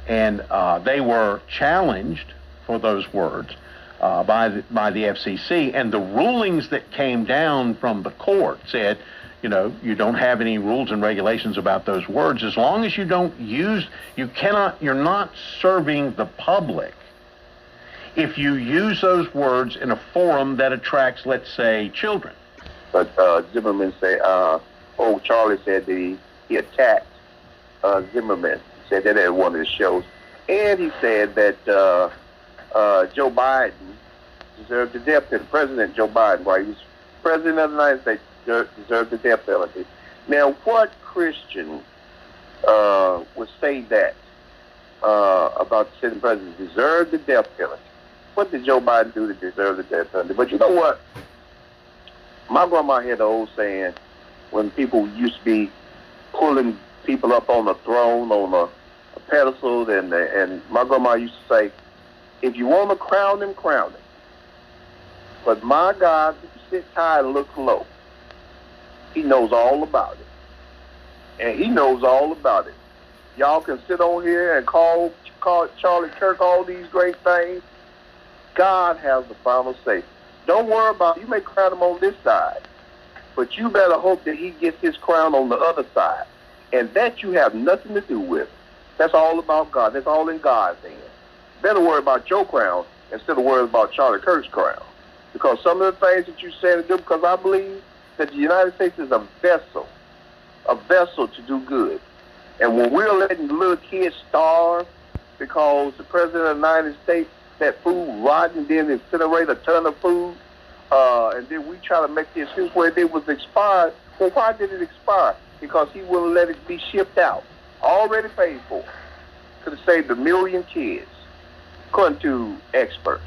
and they were challenged for those words by the FCC, and the rulings that came down from the court said, you know, you don't have any rules and regulations about those words as long as you don't use, you're not serving the public if you use those words in a forum that attracts, let's say, children. But Zimmerman said, Charlie said that he attacked Zimmerman. He said that at one of his shows. And he said that Joe Biden deserved the death penalty. President Joe Biden, while he was president of the United States, deserved the death penalty. Now, what Christian would say that about the sitting president deserved the death penalty? What did Joe Biden do to deserve the death penalty? But you know what? My grandma had the old saying when people used to be pulling people up on a throne, on a pedestal, and my grandma used to say, if you want to crown them, crown them. But my God, if you sit high and look low, he knows all about it. And he knows all about it. Y'all can sit on here and call Charlie Kirk all these great things. God has the final say. Don't worry about it. You may crown him on this side, but you better hope that he gets his crown on the other side. And that you have nothing to do with. That's all about God. That's all in God's hands. Better worry about your crown instead of worrying about Charlie Kirk's crown. Because some of the things that you said and do, because I believe that the United States is a vessel to do good. And when we're letting little kids starve because the President of the United States, that food rotten, then incinerate a ton of food, and then we try to make the excuse where it was expired. Well, why did it expire? Because he wouldn't let it be shipped out. Already paid for. Could have saved 1 million kids, according to experts.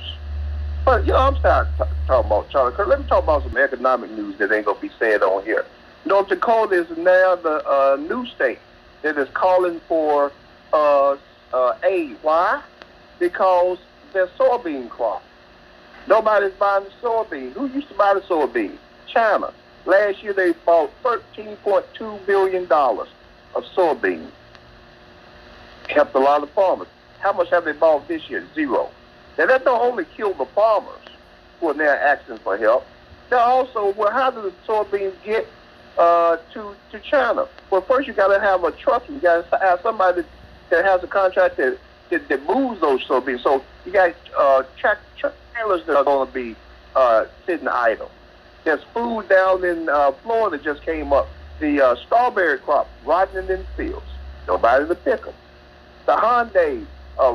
But, you know, I'm tired talking about Charlie Kirk. Let me talk about some economic news that ain't going to be said on here. North Dakota is now the new state that is calling for aid. Why? Because their soybean crop. Nobody's buying the soybean. Who used to buy the soybean? China. Last year they bought $13.2 billion of soybeans. Helped a lot of farmers. How much have they bought this year? Zero. Now that don't only kill the farmers who are now asking for help. They're also, well, how do the soybeans get to China? Well, first you got to have a truck. You got to have somebody that has a contract that moves those soybeans. So you got trailers that are going to be sitting idle. There's food down in Florida just came up. The strawberry crop rotting in fields. Nobody to pick them. The Hyundai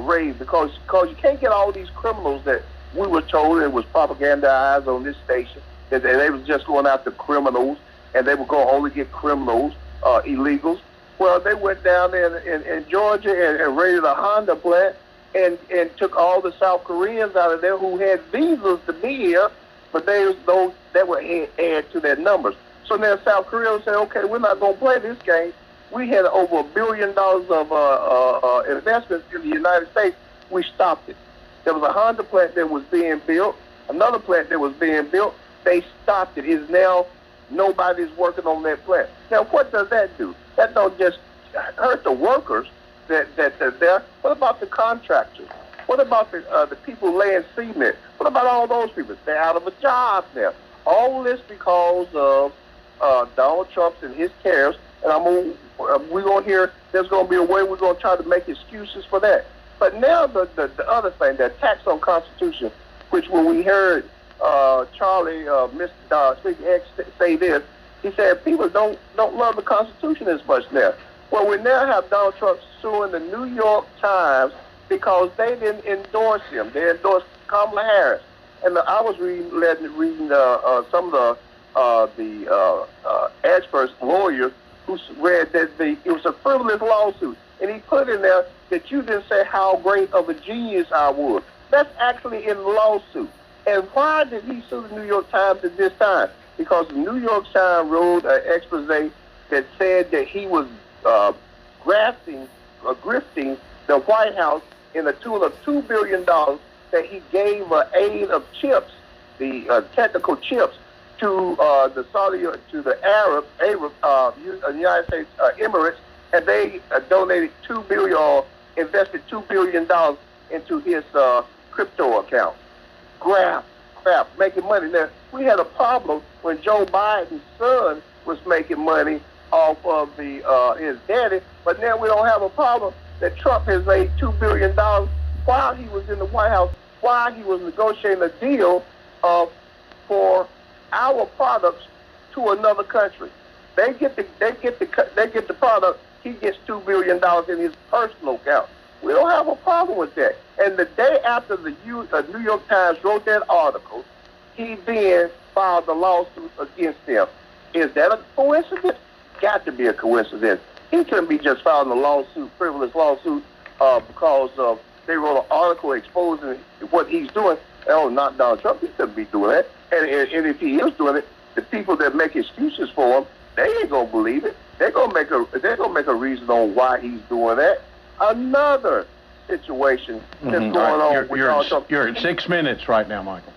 raised because you can't get all these criminals that we were told it was propagandized on this station that they was just going after criminals and they were going to only get criminals, illegals. Well, they went down there in Georgia and raided a Honda plant and took all the South Koreans out of there who had visas to be here, but they was those that were add to their numbers. So now South Korea said, okay, we're not going to play this game. We had over $1 billion of investments in the United States. We stopped it. There was a Honda plant that was being built, another plant that was being built. They stopped it. It's now nobody's working on that plant. Now, what does that do? That don't just hurt the workers that are there. What about the contractors? What about the people laying cement? What about all those people? They're out of a job now. All this because of Donald Trump and his tariffs. And we're going to hear there's going to be a way we're going to try to make excuses for that. But now the other thing, the attacks on Constitution, which when we heard Charlie, Mr. Speaker X say this, he said people don't love the Constitution as much now. Well, we now have Donald Trump suing the New York Times because they didn't endorse him. They endorsed Kamala Harris. And I was reading some of the experts, lawyers, who read that it was a frivolous lawsuit. And he put in there that you didn't say how great of a genius I was. That's actually in the lawsuit. And why did he sue the New York Times at this time? Because the New York Times wrote an expose that said that he was grifting the White House in the tune of $2 billion that he gave aid of chips, the technical chips, to the United States Emirates, and they donated $2 billion or invested $2 billion into his crypto account. Crap, making money. Now, we had a problem when Joe Biden's son was making money off of his daddy, but now we don't have a problem that Trump has made $2 billion while he was in the White House, while he was negotiating a deal for our products to another country. They get the product. He gets $2 billion in his personal account. We don't have a problem with that. And the day after the New York Times wrote that article, he then filed a lawsuit against them. Is that a coincidence? Got to be a coincidence. He couldn't be just filing a lawsuit, frivolous lawsuit, because they wrote an article exposing what he's doing. Oh, not Donald Trump. He couldn't be doing that. And if he is doing it, the people that make excuses for him, they ain't gonna believe it. They're gonna make a reason on why he's doing that. Another situation that's going on with Donald Trump. You're at 6 minutes right now, Michael.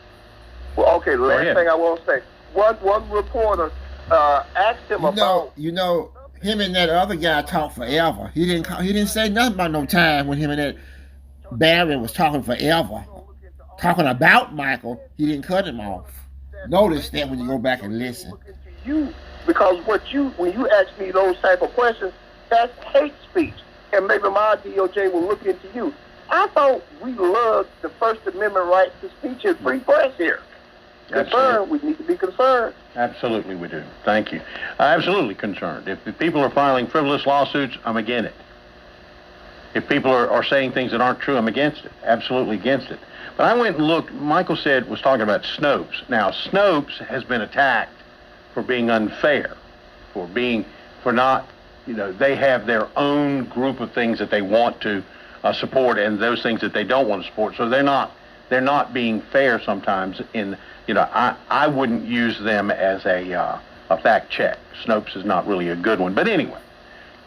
Well, okay. The last thing I want to say. One reporter asked him about. Him and that other guy talked forever. He didn't say nothing about no time when him and that Barry was talking forever, talking about Michael. He didn't cut him off. Notice that when you go back and listen. Because when you ask me those type of questions, that's hate speech, and maybe my DOJ will look into you. I thought we loved the First Amendment right to speech and free press here. Concerned, we need to be concerned. Absolutely, we do. Thank you. Absolutely concerned. If people are filing frivolous lawsuits, I'm against it. If people are saying things that aren't true, I'm against it. Absolutely against it. But I went and looked. Michael was talking about Snopes. Now, Snopes has been attacked for being unfair, for not, they have their own group of things that they want to support and those things that they don't want to support. So they're not being fair sometimes I wouldn't use them as a fact check. Snopes is not really a good one. But anyway,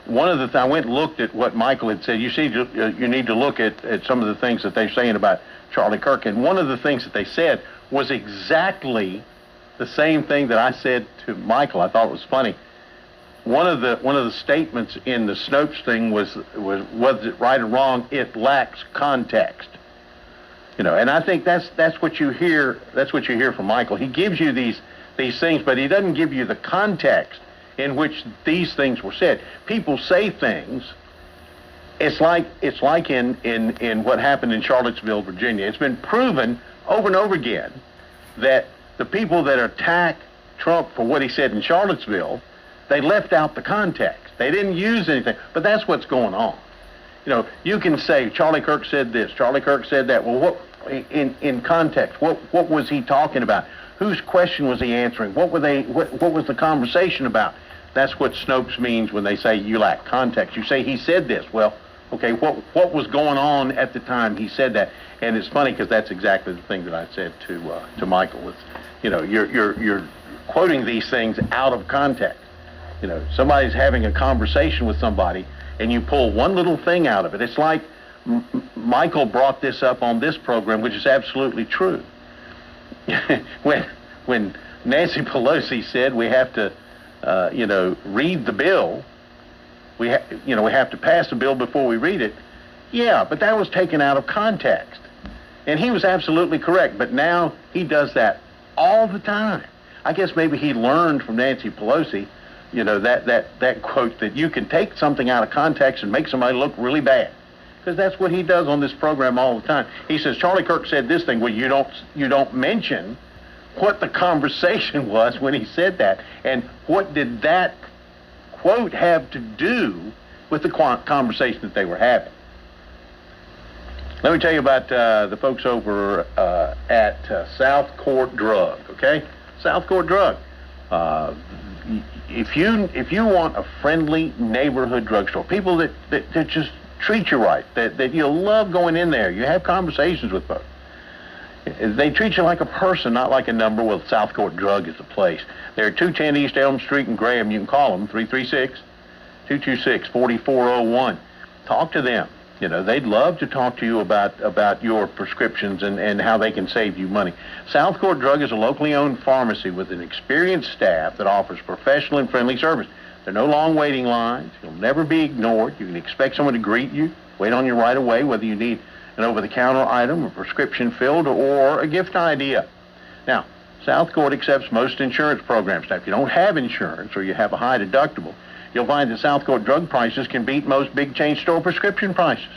I went and looked at what Michael had said. You see, you need to look at some of the things that they're saying about Charlie Kirk. And one of the things that they said was exactly the same thing that I said to Michael. I thought it was funny. One of the statements in the Snopes thing was it right or wrong? It lacks context. And I think that's what you hear. That's what you hear from Michael. He gives you these things, but he doesn't give you the context in which these things were said. People say things. It's like in what happened in Charlottesville, Virginia. It's been proven over and over again that the people that attack Trump for what he said in Charlottesville, they left out the context. They didn't use anything. But that's what's going on. You can say Charlie Kirk said this, Charlie Kirk said that. Well, what in context? What was he talking about? Whose question was he answering? What was the conversation about? That's what Snopes means when they say you lack context. You say he said this. Well, okay, what was going on at the time he said that? And it's funny because that's exactly the thing that I said to Michael. You're quoting these things out of context. Somebody's having a conversation with somebody, and you pull one little thing out of it. It's like Michael brought this up on this program, which is absolutely true. when Nancy Pelosi said we have to, read the bill, we have to pass the bill before we read it. Yeah, but that was taken out of context, and he was absolutely correct. But now he does that all the time. I guess maybe he learned from Nancy Pelosi. That quote that you can take something out of context and make somebody look really bad, because that's what he does on this program all the time. He says Charlie Kirk said this thing. Well, you don't mention what the conversation was when he said that, and what did that quote have to do with the conversation that they were having. Let me tell you about the folks over at South Court Drug. Okay, South Court Drug. If you want a friendly neighborhood drugstore, people that just treat you right, that you love going in there, you have conversations with folks. They treat you like a person, not like a number. Well, South Court Drug is the place. They're at 210 East Elm Street in Graham. You can call them, 336-226-4401. Talk to them. You know, they'd love to talk to you about your prescriptions and how they can save you money. Southcourt Drug is a locally owned pharmacy with an experienced staff that offers professional and friendly service. There are no long waiting lines. You'll never be ignored. You can expect someone to greet you, wait on you right away, whether you need an over-the-counter item, a prescription filled, or a gift idea. Now, Southcourt accepts most insurance programs. Now, if you don't have insurance or you have a high deductible, you'll find that Southcourt drug prices can beat most big chain store prescription prices.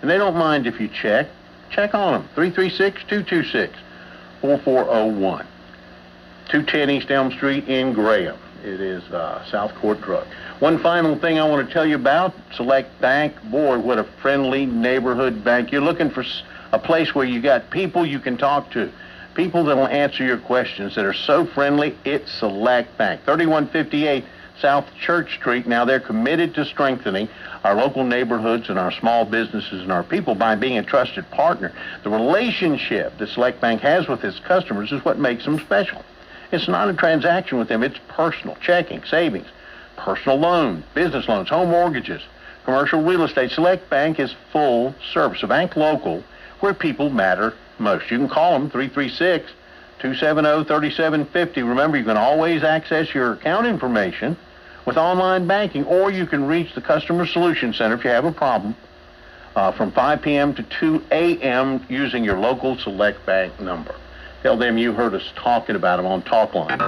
And they don't mind if you check on them. 336-226-4401. 210 East Elm Street in Graham. It is Southcourt Drug. One final thing I want to tell you about, Select Bank. Boy, what a friendly neighborhood bank. You're looking for a place where you got people you can talk to, people that will answer your questions, that are so friendly. It's Select Bank. 3158 South Church Street. Now, they're committed to strengthening our local neighborhoods and our small businesses and our people by being a trusted partner. The relationship that Select Bank has with its customers is what makes them special. It's not a transaction with them. It's personal, checking, savings, personal loans, business loans, home mortgages, commercial real estate. Select Bank is full service, a bank local where people matter most. You can call them 336-270-3750. Remember, you can always access your account information with online banking, or you can reach the Customer Solution Center if you have a problem from 5 p.m. to 2 a.m. using your local Select Bank number. Tell them you heard us talking about them on Talkline.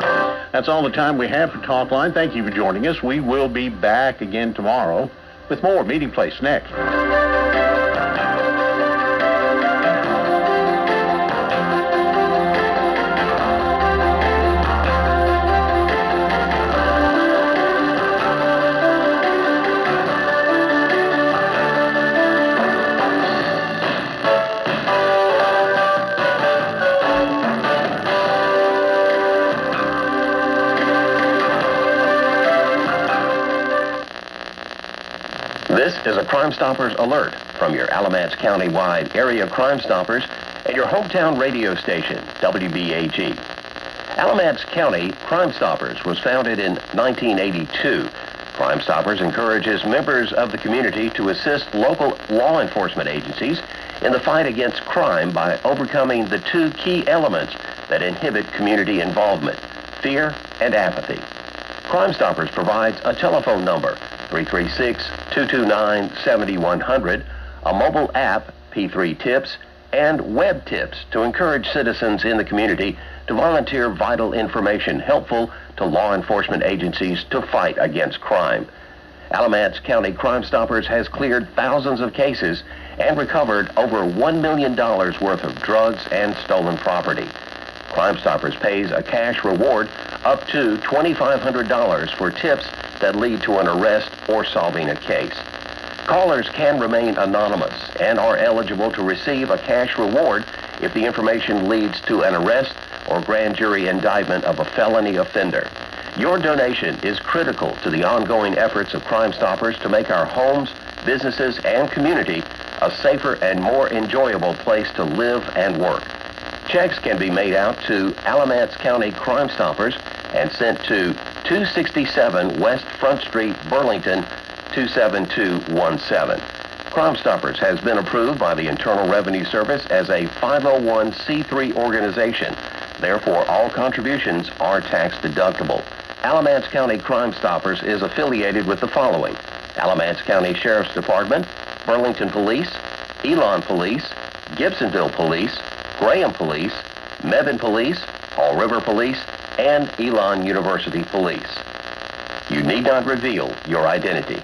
That's all the time we have for Talkline. Thank you for joining us. We will be back again tomorrow with more Meeting Place next. This is a Crime Stoppers alert from your Alamance County-wide area Crime Stoppers and your hometown radio station, WBAG. Alamance County Crime Stoppers was founded in 1982. Crime Stoppers encourages members of the community to assist local law enforcement agencies in the fight against crime by overcoming the two key elements that inhibit community involvement: fear and apathy. Crime Stoppers provides a telephone number, 336-229-7100, a mobile app, P3 Tips, and web tips to encourage citizens in the community to volunteer vital information helpful to law enforcement agencies to fight against crime. Alamance County Crime Stoppers has cleared thousands of cases and recovered over $1 million worth of drugs and stolen property. Crime Stoppers pays a cash reward up to $2,500 for tips that lead to an arrest or solving a case. Callers can remain anonymous and are eligible to receive a cash reward if the information leads to an arrest or grand jury indictment of a felony offender. Your donation is critical to the ongoing efforts of Crime Stoppers to make our homes, businesses, and community a safer and more enjoyable place to live and work. Checks can be made out to Alamance County Crime Stoppers and sent to 267 West Front Street, Burlington, 27217. Crime Stoppers has been approved by the Internal Revenue Service as a 501c3 organization. Therefore, all contributions are tax deductible. Alamance County Crime Stoppers is affiliated with the following: Alamance County Sheriff's Department, Burlington Police, Elon Police, Gibsonville Police, Graham Police, Mebane Police, Fall River Police, and Elon University Police. You need not reveal your identity.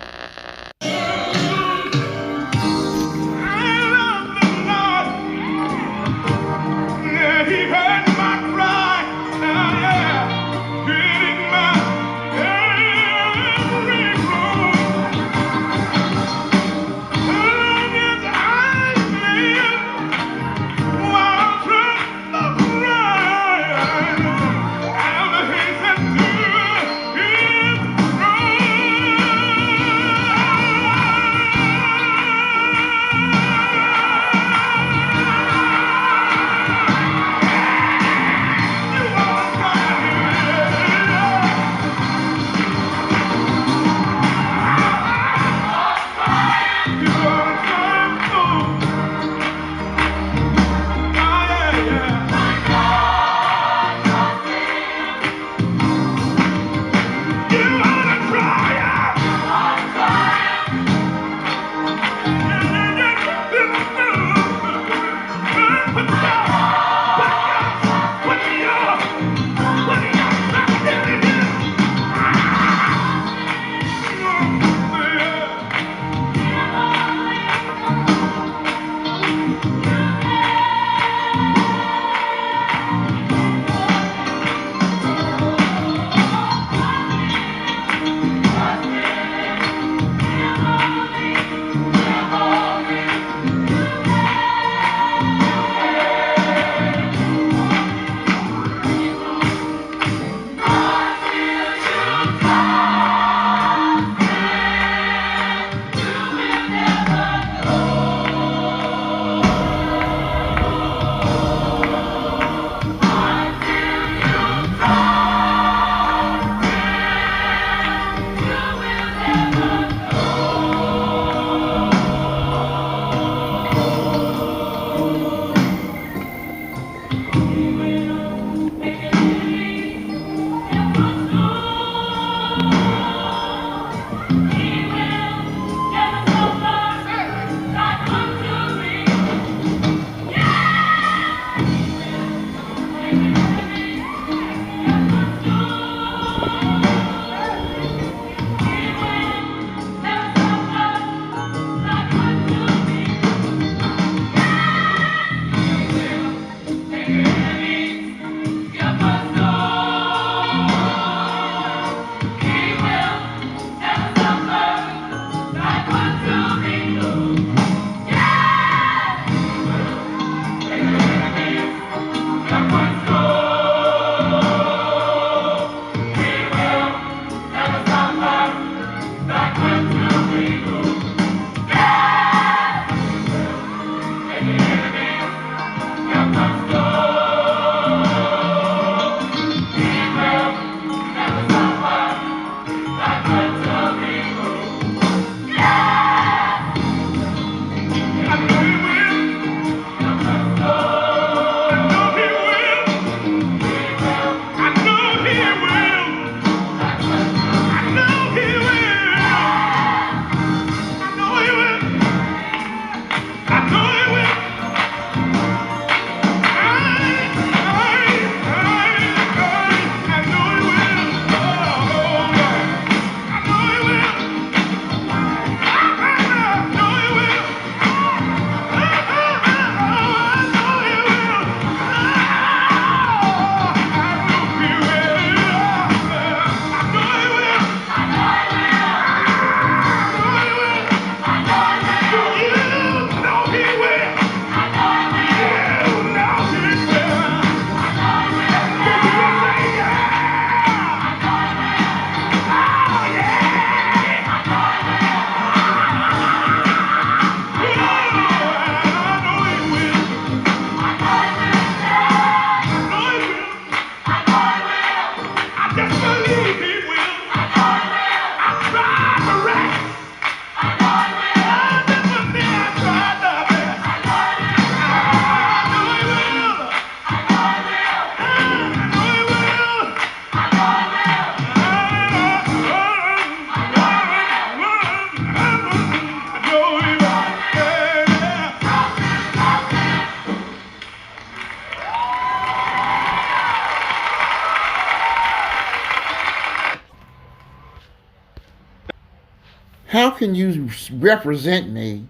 can you represent me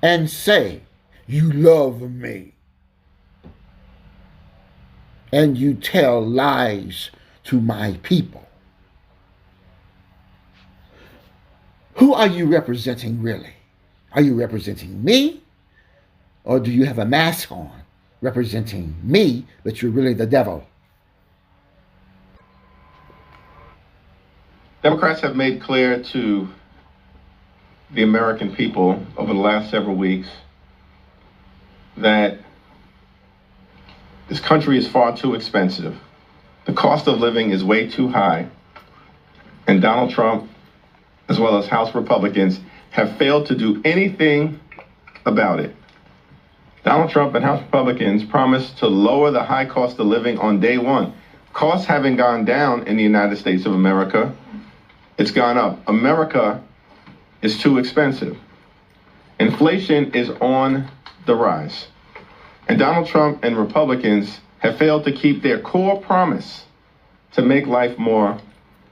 and say you love me and you tell lies to my people? Who are you representing really? Are you representing me? Or do you have a mask on representing me, but you're really the devil? Democrats have made clear to the American people over the last several weeks that this country is far too expensive. The cost of living is way too high. And Donald Trump, as well as House Republicans, have failed to do anything about it. Donald Trump and House Republicans promised to lower the high cost of living on day one. Costs haven't gone down in the United States of America. It's gone up. America is too expensive. Inflation is on the rise. And Donald Trump and Republicans have failed to keep their core promise to make life more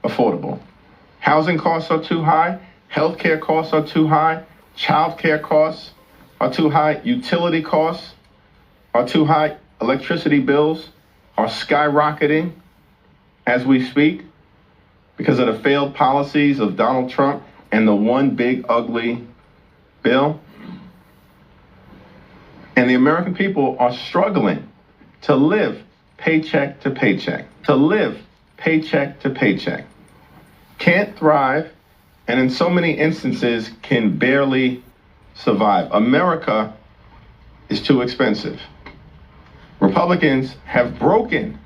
affordable. Housing costs are too high. Healthcare costs are too high. Childcare costs are too high. Utility costs are too high. Electricity bills are skyrocketing as we speak because of the failed policies of Donald Trump and the one big ugly bill. And the American people are struggling to live paycheck to paycheck, to live paycheck to paycheck. Can't thrive, and in so many instances can barely survive. America is too expensive. Republicans have broken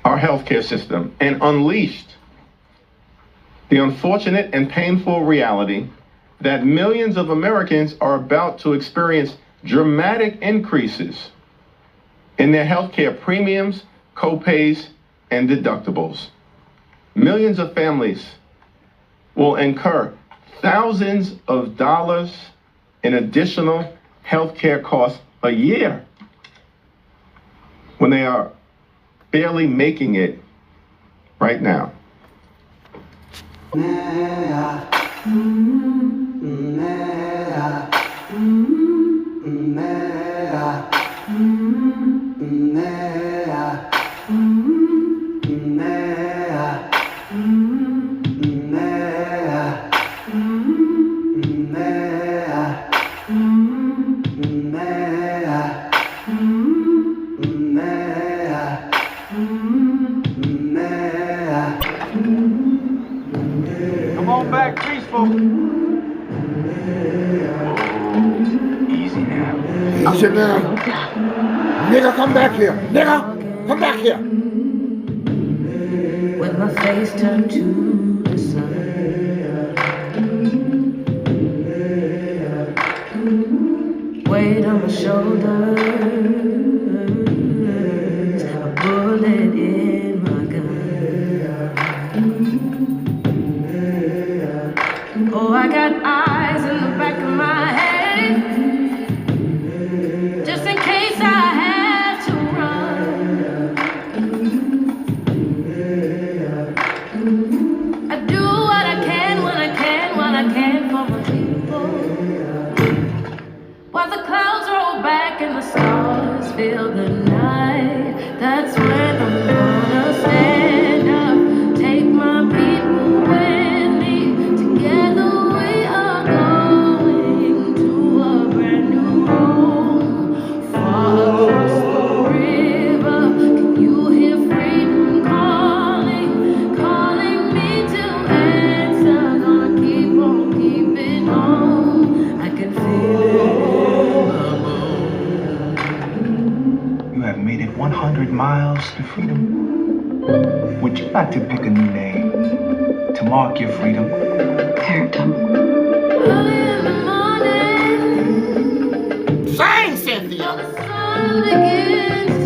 our healthcare system and unleashed the unfortunate and painful reality that millions of Americans are about to experience dramatic increases in their healthcare premiums, copays, and deductibles. Millions of families will incur thousands of dollars in additional healthcare costs a year when they are barely making it right now. Come on back, peaceful. Easy now. Easy now. Nigga, come back here. Nigga, come back here. With my face turned to the sun. Weight on my shoulders. A bullet in my gun. Oh, I got eyes in the back of my head, just in case I have to run. I do what I can when I can, when I can for my people. While the clouds roll back and the stars fill the night, that's when I'm gonna stand up, take my people with me. Together we are going to a brand new home, far across the river. Can you hear freedom calling, calling me to answer? Gonna keep on keeping on. I can feel it in my bones. You have made it 100 miles to freedom. Would you like to pick a new name to mark your freedom? Phantom. Early in the morning, Sing, Cynthia. the sun begins